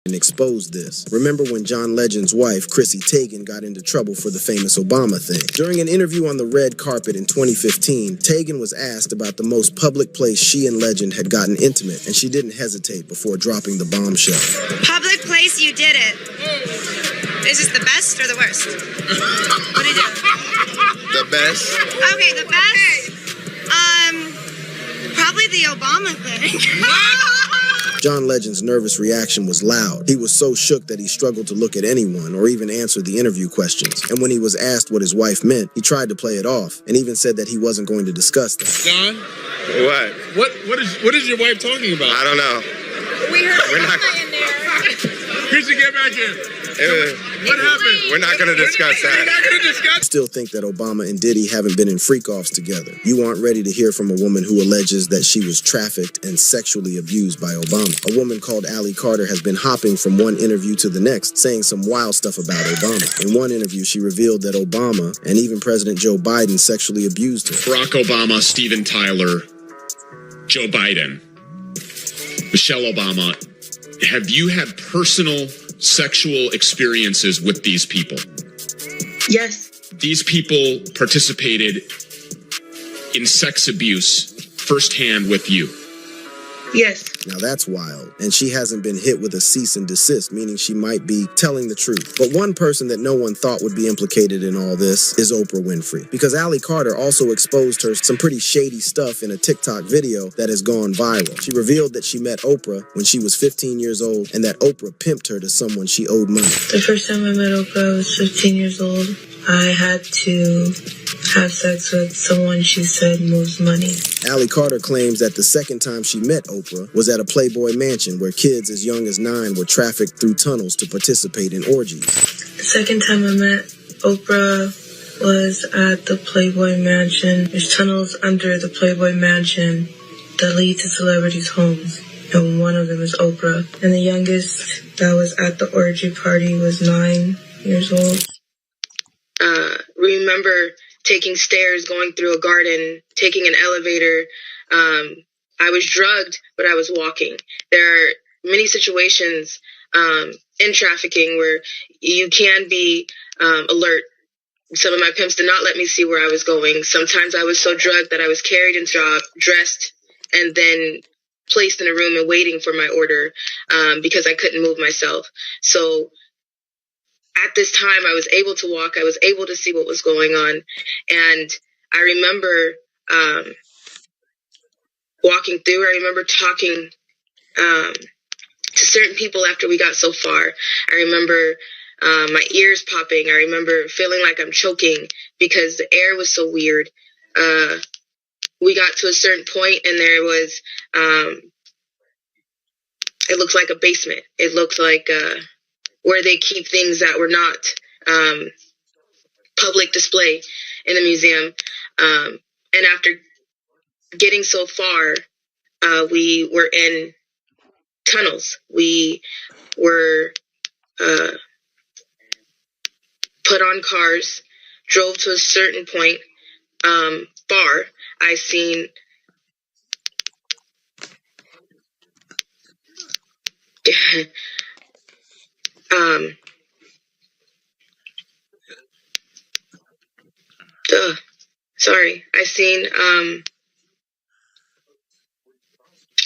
and exposed this. Remember when John Legend's wife, Chrissy Teigen, got into trouble for the famous Obama thing? During an interview on the red carpet in 2015, Teigen was asked about the most public place she and Legend had gotten intimate, and she didn't hesitate before dropping the bombshell. Public place, you did it. Is this the best or the worst? What do you do? The best. Okay, the best? Probably the Obama thing. John Legend's nervous reaction was loud. He was so shook that he struggled to look at anyone or even answer the interview questions. And when he was asked what his wife meant, he tried to play it off and even said that he wasn't going to discuss that. John? What is your wife talking about? I don't know. We heard We're not in there. Could you get back in? What happened? We're not going to discuss that. We're not going to discuss. I still think that Obama and Diddy haven't been in freak-offs together. You aren't ready to hear from a woman who alleges that she was trafficked and sexually abused by Obama. A woman called Allie Carter has been hopping from one interview to the next, saying some wild stuff about Obama. In one interview, she revealed that Obama and even President Joe Biden sexually abused her. Barack Obama, Steven Tyler, Joe Biden, Michelle Obama. Have you had personal sexual experiences with these people? Yes. These people participated in sex abuse firsthand with you? Yes. Now that's wild. And she hasn't been hit with a cease and desist, meaning she might be telling the truth. But one person that no one thought would be implicated in all this is Oprah Winfrey. Because Allie Carter also exposed her some pretty shady stuff in a TikTok video that has gone viral. She revealed that she met Oprah when she was 15 years old and that Oprah pimped her to someone she owed money. The first time I met Oprah, I was 15 years old. I had to have sex with someone she said moved money. Allie Carter claims that the second time she met Oprah was at a Playboy mansion where kids as young as 9 were trafficked through tunnels to participate in orgies. The second time I met Oprah was at the Playboy mansion. There's tunnels under the Playboy mansion that lead to celebrities' homes. And one of them is Oprah. And the youngest that was at the orgy party was 9 years old. Remember taking stairs, going through a garden, taking an elevator. I was drugged, but I was walking. There are many situations in trafficking where you can be alert. Some of my pimps did not let me see where I was going. Sometimes I was so drugged that I was carried and dressed, and then placed in a room and waiting for my order because I couldn't move myself. So at this time, I was able to walk. I was able to see what was going on. And I remember walking through. I remember talking to certain people after we got so far. I remember my ears popping. I remember feeling like I'm choking because the air was so weird. We got to a certain point and there was, it looked like a basement. It looked like where they keep things that were not public display in the museum. And after getting so far, we were in tunnels. We were put on cars, drove to a certain point, far. I seen I seen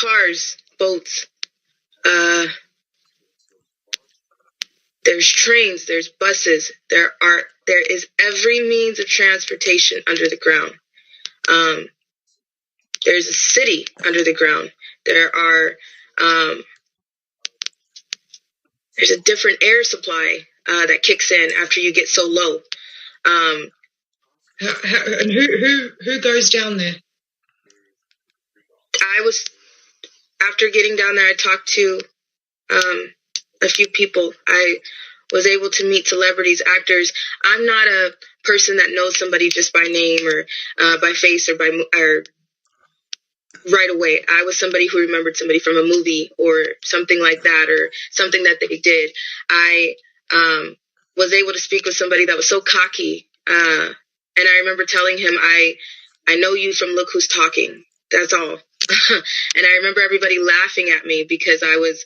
cars, boats, there's trains, there's buses, there is every means of transportation under the ground. There's a city under the ground. There are there's a different air supply that kicks in after you get so low. And who goes down there? After getting down there, I talked to a few people. I was able to meet celebrities, actors. I'm not a person that knows somebody just by name or by face or right away. I was somebody who remembered somebody from a movie or something like that, or something that they did. I was able to speak with somebody that was so cocky, and I remember telling him, I know you from Look Who's Talking. That's all. And I remember everybody laughing at me because I was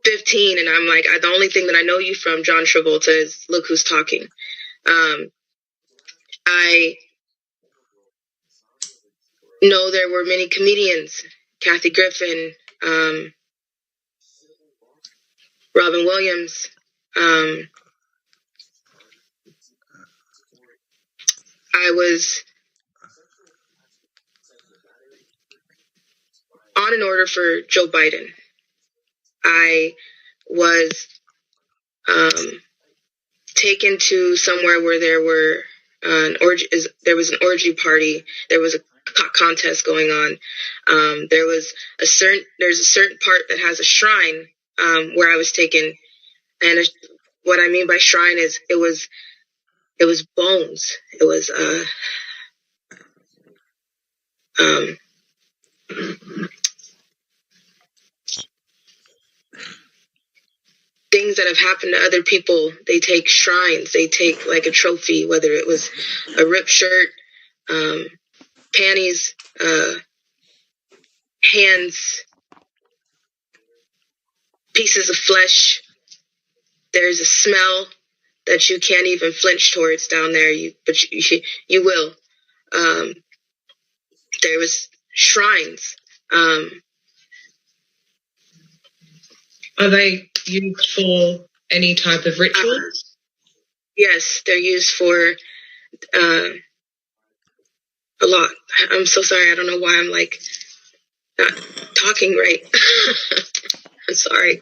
15, and I'm like, the only thing that I know you from, John Travolta, is Look Who's Talking. I know there were many comedians, Kathy Griffin, Robin Williams. I was on an order for Joe Biden. I was taken to somewhere where there were there was an orgy party. There was a contest going on. There's a certain part that has a shrine where I was taken, and what I mean by shrine is it was bones. It was things that have happened to other people. They take shrines. They take like a trophy, whether it was a ripped shirt, panties, hands, pieces of flesh. There's a smell that you can't even flinch towards down there. But you will. There was shrines. Are they used for any type of rituals? Yes, they're used for a lot. I'm so sorry. I don't know why I'm like not talking right. I'm sorry.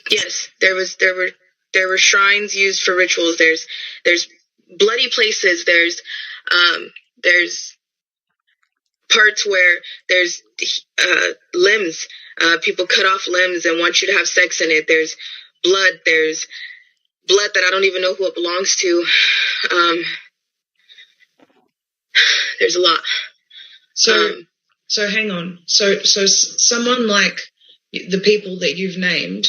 Yes, there were shrines used for rituals. There's bloody places. There's parts where there's limbs. People cut off limbs and want you to have sex in it. There's blood. There's blood that I don't even know who it belongs to. There's a lot. So hang on. So someone like the people that you've named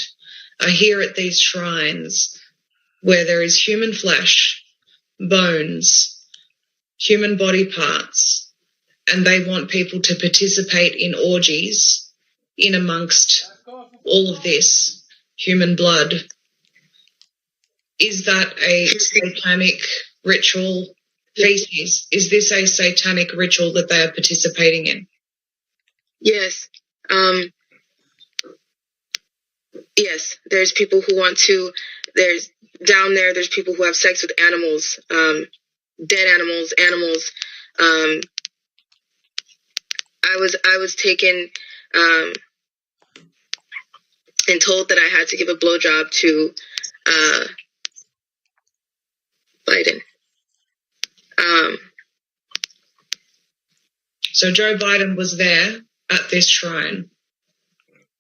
are here at these shrines where there is human flesh, bones, human body parts, and they want people to participate in orgies in amongst all of this human blood. Is that a satanic ritual feces? Is this a satanic ritual that they are participating in? Yes. Yes, there's people who want to, there's people who have sex with animals, dead animals. I was taken, and told that I had to give a blowjob to, Biden. So Joe Biden was there at this shrine.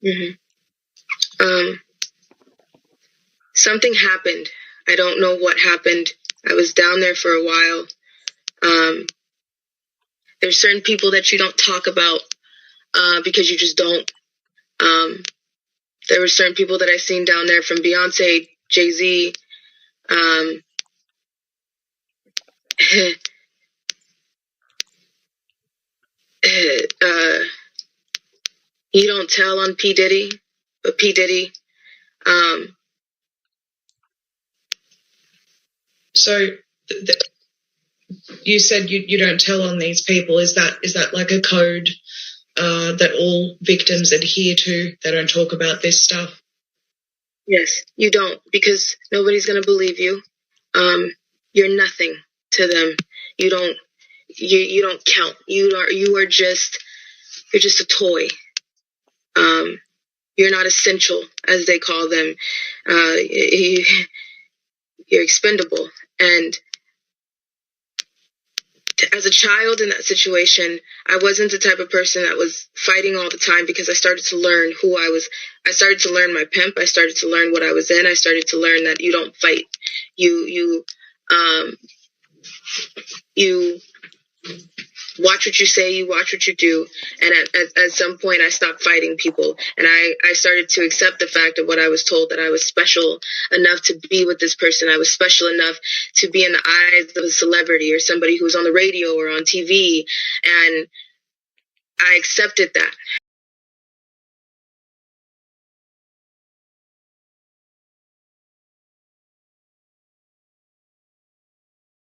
Mm-hmm. Something happened. I don't know what happened. I was down there for a while. There's certain people that you don't talk about because you just don't. There were certain people that I seen down there, from Beyonce, Jay-Z. You don't tell on P. Diddy, but P. Diddy. So you said you don't tell on these people. Is that like a code that all victims adhere to? They don't talk about this stuff? Yes, you don't, because nobody's going to believe you. You're nothing to them. You don't count. You're just a toy. You're not essential, as they call them. You're expendable. And as a child in that situation, I wasn't the type of person that was fighting all the time, because I started to learn who I was. I started to learn my pimp. I started to learn what I was in. I started to learn that you don't fight. You watch what you say, you watch what you do. And at some point, I stopped fighting people. And I started to accept the fact of what I was told, that I was special enough to be with this person. I was special enough to be in the eyes of a celebrity or somebody who's on the radio or on TV. And I accepted that.